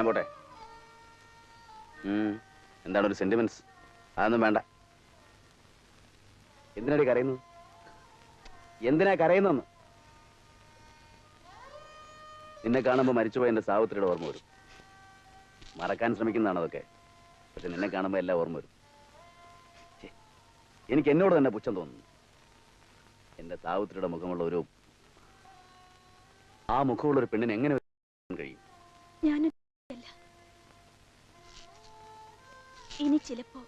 ഞാൻ പോട്ടെ. എന്താണ് ഒരു സെന്റിമെന്റ്സ്? അതൊന്നും വേണ്ട. എന്തിനാടി കരയുന്നത്? എന്തിനാ കരയുന്നെന്ന്? നിന്നെ കാണുമ്പോൾ മരിച്ചുപോയ എന്റെ സാവിത്രിയുടെ ഓർമ്മ വരും. മറക്കാൻ ശ്രമിക്കുന്നതാണ് അതൊക്കെ. പക്ഷെ നിന്നെ കാണുമ്പോൾ എല്ലാം ഓർമ്മ വരും. എനിക്ക് എന്നോട് തന്നെ പുച്ഛം തോന്നുന്നു. എന്റെ സാവിത്രിയുടെ മുഖമുള്ള ആ മുഖമുള്ള ഒരു പെണ്ണിന് എങ്ങനെ കഴിയും? ഇനി ചിലപ്പോ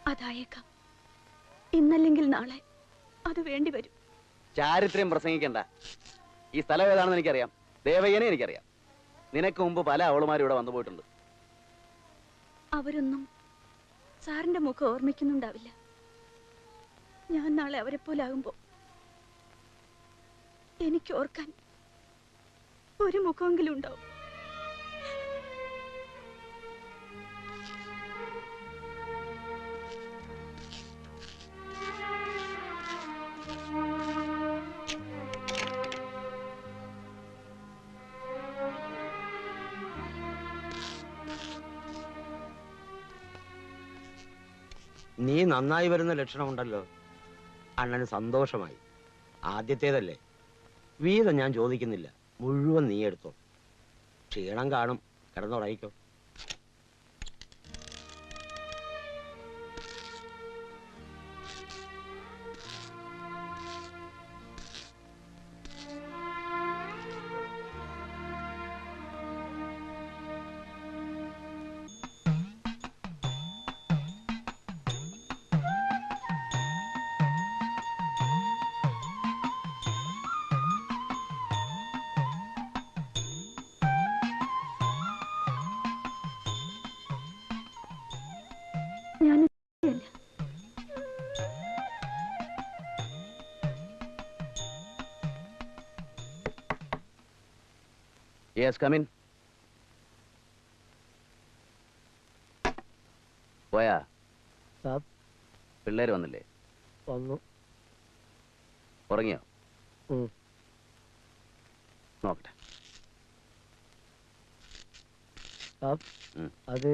അതായേക്കാം. ഇന്നല്ലെങ്കിൽ നാളെ അത് വേണ്ടി വരും. ചാരിത്രം പ്രസംഗിക്കണ്ട. ഈ സ്ഥലം ഏതാണെന്ന് എനിക്കറിയാം. ദേവയ്യനെ എനിക്കറിയാം. നിനക്ക് മുമ്പ് പല അവളുമാരും ഇവിടെ വന്നു പോയിട്ടുണ്ട്. അവരൊന്നും സാറിന്റെ മുഖം ഓർമ്മിക്കുന്നുണ്ടാവില്ല. ഞാൻ നാളെ അവരെ പോലാകുമ്പോ എനിക്ക് ഓർക്കാൻ ഒരു മുഖമെങ്കിലും ഉണ്ടാവും. നീ നന്നായി വരുന്ന ലക്ഷണമുണ്ടല്ലോ. അണ്ണന് സന്തോഷമായി. ആദ്യത്തേതല്ലേ. വീതം ഞാൻ ചോദിക്കുന്നില്ല, മുഴുവൻ നീ എടുത്തോ. ക്ഷീണം കാണും, കിടന്നുറയിക്കോ. Yes, come in. പോയാ? പിള്ളേര് വന്നില്ലേ? വന്നു. ഉറങ്ങിയോ? നോക്കട്ടെ. അത്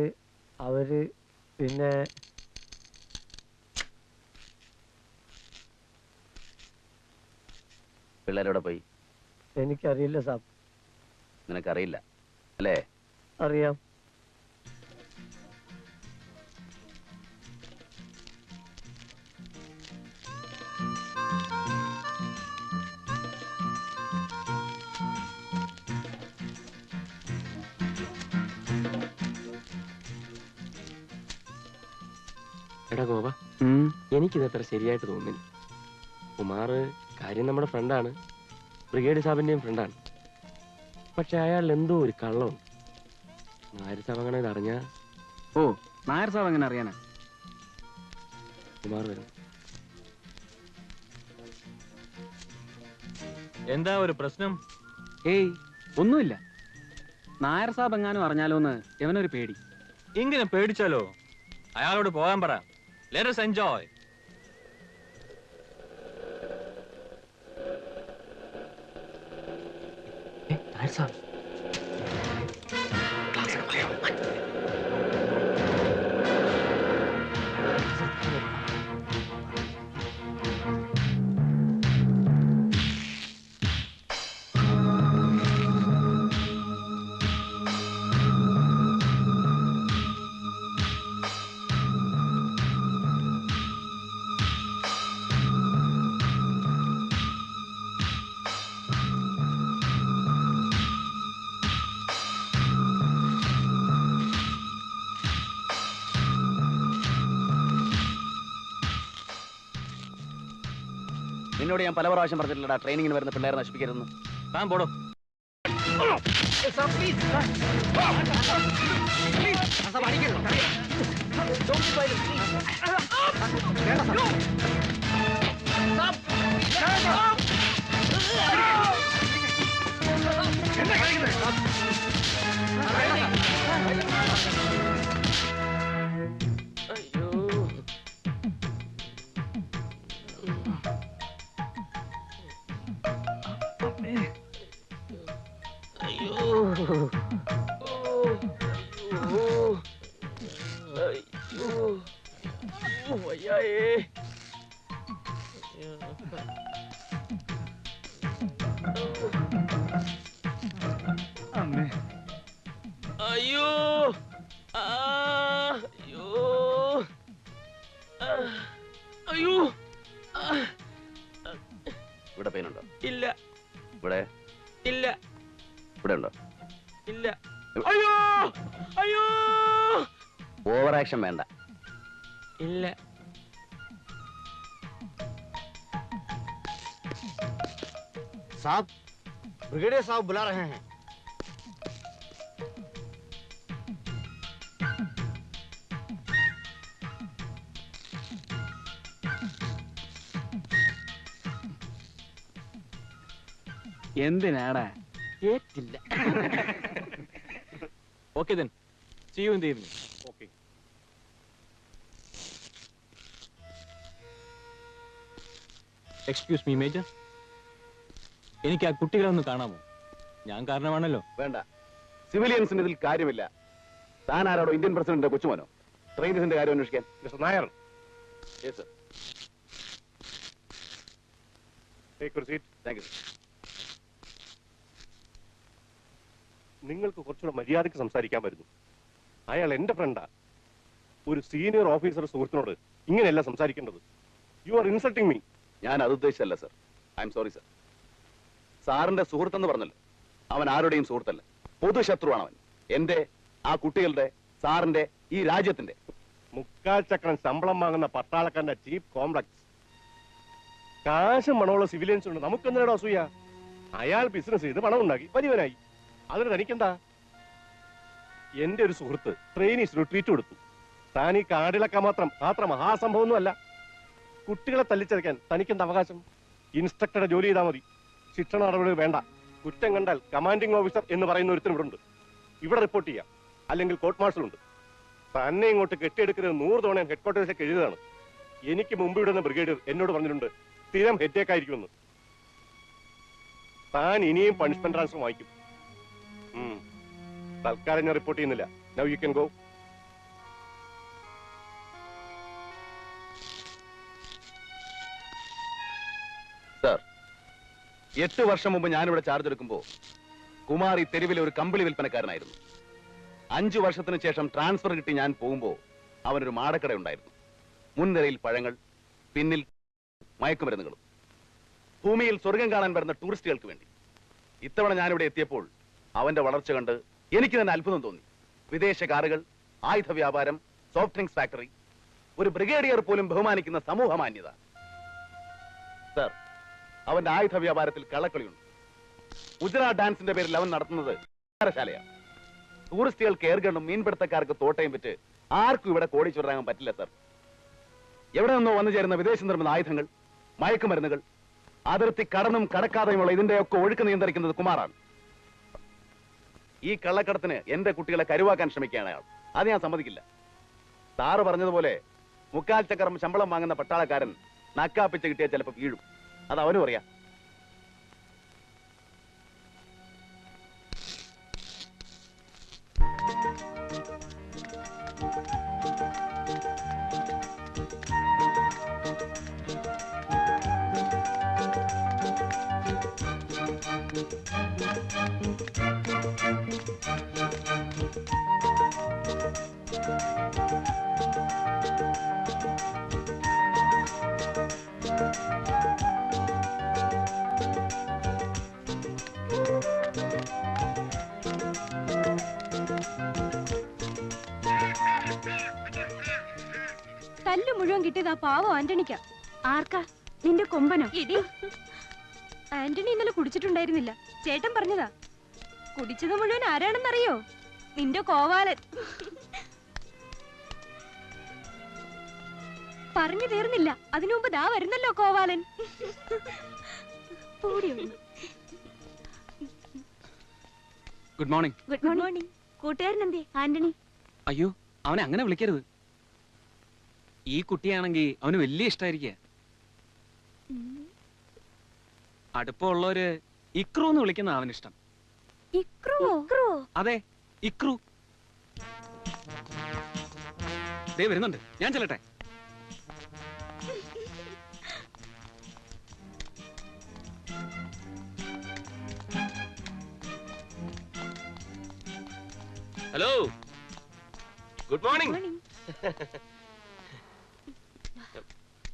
അവര് പിന്നെ പിള്ളേരോടെ പോയി? എനിക്കറിയില്ല സാബ്. നിനക്കറിയില്ല അല്ലേ? അറിയാം. എടാ ഗോപ, എനിക്കിതത്ര ശരിയായിട്ട് തോന്നുന്നില്ല. കുമാർ കാര്യം നമ്മുടെ ഫ്രണ്ടാണ്, ബ്രിഗേഡ് സാബിന്റെയും ഫ്രണ്ടാണ്. പക്ഷെ അയാൾ എന്തോ ഒരു കള്ളമുണ്ട്. നായർ സാബ് അങ്ങനെ ഇതറിഞ്ഞ... ഓ, നായർ സാബ് അങ്ങനെ അറിയാനാ? കുമാർ വരും. എന്താ ഒരു പ്രശ്നം? ഏയ്, ഒന്നുമില്ല. നായർ സാബ് എങ്ങാനും അറിഞ്ഞാലോന്ന് ഇവനൊരു പേടി. ഇങ്ങനെ പേടിച്ചാലോ? അയാളോട് പോകാൻ പറ. Let us enjoy. നായർ സാബ് നിന്നോട് ഞാൻ പല പ്രാവശ്യം പറഞ്ഞിട്ടില്ലടാ ട്രെയിനിങ്ങിന് വരുന്ന പിള്ളേരെ നശിപ്പിക്കരുതെന്ന്. താൻ പോടോ. അയ്യോ അയ്യോ അയ്യോ ഇവിടെ പെയിൻ ഉണ്ടോ? ഇല്ല ഇവിടെ ഇല്ല ഇവിടെ ഉണ്ടോ? ഇല്ല. അയ്യോ അയ്യോ ഓവർ ആക്ഷൻ വേണ്ട. ഇല്ല. साहब, ब्रिगेडियर साहब बुला रहे हैं. എന്തിനാടാ? ഏറ്റില്ല. Okay then. See you in the evening. Okay. Excuse me, Major. എനിക്ക് ആ കുട്ടികളെ ഒന്ന് കാണാമോ? ഞാൻ കാരണമാണല്ലോ. വേണ്ട, സിവിലിയൻസിന് ഇതിൽ കാര്യമില്ല. താൻ ആരാടോ? Indian president കൊച്ചുമോനോ? ട്രെയിനിന്റെ കാര്യം അന്വേഷിക്കാൻ. Mister Nair, Yes, sir. take your seat. Thank you, sir. നിങ്ങൾക്ക് കുറച്ചുകൂടെ മര്യാദയ്ക്ക് സംസാരിക്കാൻ വരുന്നു. അയാൾ എന്റെ ഫ്രണ്ടാ. ഒരു സീനിയർ ഓഫീസർ സുഹൃത്തിനോട് ഇങ്ങനെയല്ല സംസാരിക്കേണ്ടത്. You are insulting me. ഞാൻ അത് ഉദ്ദേശിച്ചല്ല sir. I'm sorry sir. സാറിന്റെ സുഹൃത്തെന്ന് പറഞ്ഞല്ലോ, അവൻ ആരുടെയും സുഹൃത്തല്ല. പൊതുശത്രുവാണ് അവൻ. എന്റെ, ആ കുട്ടികളുടെ, സാറിന്റെ, ഈ രാജ്യത്തിന്റെ. മുക്കാൽ ചക്രം ശമ്പളം വാങ്ങുന്ന പട്ടാളക്കാരന്റെ ചീഫ് കോംപ്ലക്സ്. കാശും മണമുള്ള സിവിലിയൻസ് ഉണ്ട്. നമുക്കെന്തിനാണോ അസൂയ? അയാൾ ബിസിനസ് ചെയ്ത് പണം ഉണ്ടാക്കി വലിയവനായി. അതിന് തനിക്കെന്താ? എന്റെ ഒരു സുഹൃത്ത് ട്രെയിനീസിന് ട്രീറ്റ് കൊടുത്തു. താൻ ഈ കാടിളക്കാൻ മാത്രം മഹാസംഭവമൊന്നുമല്ല. കുട്ടികളെ തല്ലിച്ചതയ്ക്കാൻ തനിക്കെന്ത് അവകാശം? ഇൻസ്ട്രക്ടറുടെ ജോലി ചെയ്താൽ മതി. ശിക്ഷണ നടപടികൾ വേണ്ട. കുറ്റം കണ്ടാൽ കമാൻഡിംഗ് ഓഫീസർ എന്ന് പറയുന്ന ഒരുത്തരും ഇവിടെ ഉണ്ട്. ഇവിടെ റിപ്പോർട്ട് ചെയ്യാം, അല്ലെങ്കിൽ കോർട്ട് മാർഷൽ ഉണ്ട്. തന്നെ ഇങ്ങോട്ട് കെട്ടിയെടുക്കുന്നത് 100 തവണ ഞാൻ ഹെഡ്ക്വാർട്ടേഴ്സിലേക്ക് എഴുതുകയാണ്. എനിക്ക് മുമ്പ് ഇവിടുന്ന ബ്രിഗേഡിയർ എന്നോട് പറഞ്ഞിട്ടുണ്ട് സ്ഥിരം ഹെഡേക്ക് ആയിരിക്കുമെന്ന്. താൻ ഇനിയും പണിഷ്മെന്റ് ട്രാൻസ്ഫർ വാങ്ങിക്കും. തൽക്കാലം ഞാൻ റിപ്പോർട്ട് ചെയ്യുന്നില്ല. Now you can go. Sir, 8 വർഷം മുമ്പ് ഞാനിവിടെ ചാർജ് എടുക്കുമ്പോ കുമാർ ഈ തെരുവിലെ ഒരു കമ്പിളി വിൽപ്പനക്കാരനായിരുന്നു. 5 വർഷത്തിന് ശേഷം ട്രാൻസ്ഫർ കിട്ടി ഞാൻ പോകുമ്പോ അവനൊരു മാടക്കട ഉണ്ടായിരുന്നു. മുൻനിരയിൽ പഴങ്ങൾ, പിന്നിൽ മയക്കുമരുന്നുകളും. ഭൂമിയിൽ സ്വർഗം കാണാൻ വരുന്ന ടൂറിസ്റ്റുകൾക്ക് വേണ്ടി. ഇത്തവണ ഞാനിവിടെ എത്തിയപ്പോൾ അവന്റെ വളർച്ച കണ്ട് എനിക്ക് തന്നെ അത്ഭുതം തോന്നി. വിദേശ കാറുകൾ, ആയുധ വ്യാപാരം, സോഫ്റ്റ് ഡ്രിങ്ക്സ് ഫാക്ടറി, ഒരു ബ്രിഗേഡിയർ പോലും ബഹുമാനിക്കുന്ന സമൂഹ മാന്യത. സർ, അവന്റെ ആയുധ വ്യാപാരത്തിൽ കള്ളക്കളിയുണ്ട്. ഗുജറാത്ത് ഡാൻസിന്റെ പേരിൽ അവൻ നടത്തുന്നത് ശാലയാണ്. ടൂറിസ്റ്റുകൾക്ക് എയർഗണ്ണും മീൻപിടുത്തക്കാർക്ക് തോട്ടയും വിറ്റ് ആർക്കും ഇവിടെ കോടീശ്വരനാകാൻ പറ്റില്ല സർ. എവിടെ നിന്നോ വന്നു ചേരുന്ന വിദേശ നിർമ്മിത ആയുധങ്ങൾ, മയക്കുമരുന്നുകൾ, അതിർത്തി കടന്നും കടക്കാതെയുമുള്ള ഇതിന്റെയൊക്കെ ഒഴുക്ക് നിയന്ത്രിക്കുന്നത് കുമാറാണ്. ഈ കള്ളക്കടത്തിന് എന്റെ കുട്ടികളെ കരുവാക്കാൻ ശ്രമിക്കുകയാണ് അയാൾ. അത് ഞാൻ സമ്മതിക്കില്ല. സാറ് പറഞ്ഞതുപോലെ മുക്കാൽ ചക്രം ശമ്പളം വാങ്ങുന്ന പട്ടാളക്കാരൻ നക്കാപ്പിച്ച് കിട്ടിയാൽ ചിലപ്പോൾ വീഴും. അത് അവനും അറിയാം. തല്ലു മുഴുവൻ കിട്ടിയത് ആ പാവം ആന്റണിക്കാ. ആർക്കാ? നിന്റെ കൊമ്പനോ? ഇടി, ആന്റണി ഇന്നലെ കുടിച്ചിട്ടുണ്ടായിരുന്നില്ല. ചേട്ടൻ പറഞ്ഞതാ. കുടിച്ചത് മുഴുവൻ ആരാണെന്നറിയോ? നിന്റെ കോവാലൻ. പറഞ്ഞു തീർന്നില്ല, അതിനു മുമ്പ് ദാ വരുന്നല്ലോ Kovalan. Good morning. Good morning. കൂട്ടുകാരൻ എന്തേ? ആന്റണി. അയ്യോ, അവനെ അങ്ങനെ വിളിക്കരുത്. ഈ കുട്ടിയാണെങ്കിൽ അവന് വലിയ ഇഷ്ടമായിരിക്കുക. അടുപ്പമുള്ളവര് ഇക്രു എന്ന് വിളിക്കുന്ന അവനിഷ്ടം. അതെ, ഇക്രു. ദേ വരുന്നുണ്ട്, ഞാൻ ചെല്ലട്ടെ. Hello, good morning. മോർണിംഗ്.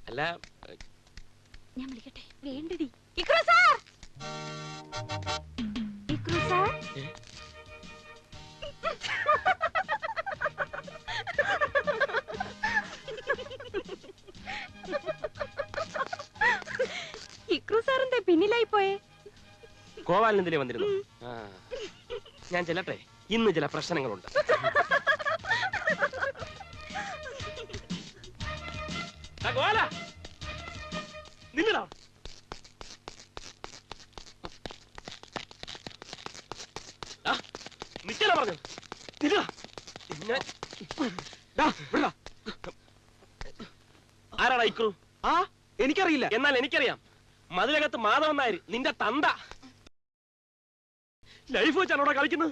അല്ല, ഞാൻ വിളിക്കട്ടെ? വേണ്ടടി. Ikru sir, Ikru sir. Ikru sir എന്താ പിന്നിലായി പോയേ? ഗോപാലനെതിരെ വന്നിരുന്നു. ഞാൻ ചെല്ലട്ടെ, ഇന്ന് ചില പ്രശ്നങ്ങളുണ്ട്. ഗോപാല, നിന്നടാ. നിക്കല പറഞ്ഞു. ആരാടാ ഇക്രു? ആ, എനിക്കറിയില്ല. എന്നാൽ എനിക്കറിയാം. മതിലകത്ത് മാധവൻ നായർ, നിന്റെ തന്ത. ലൈഫ് വെച്ചാണോടാ കളിക്കുന്നത്?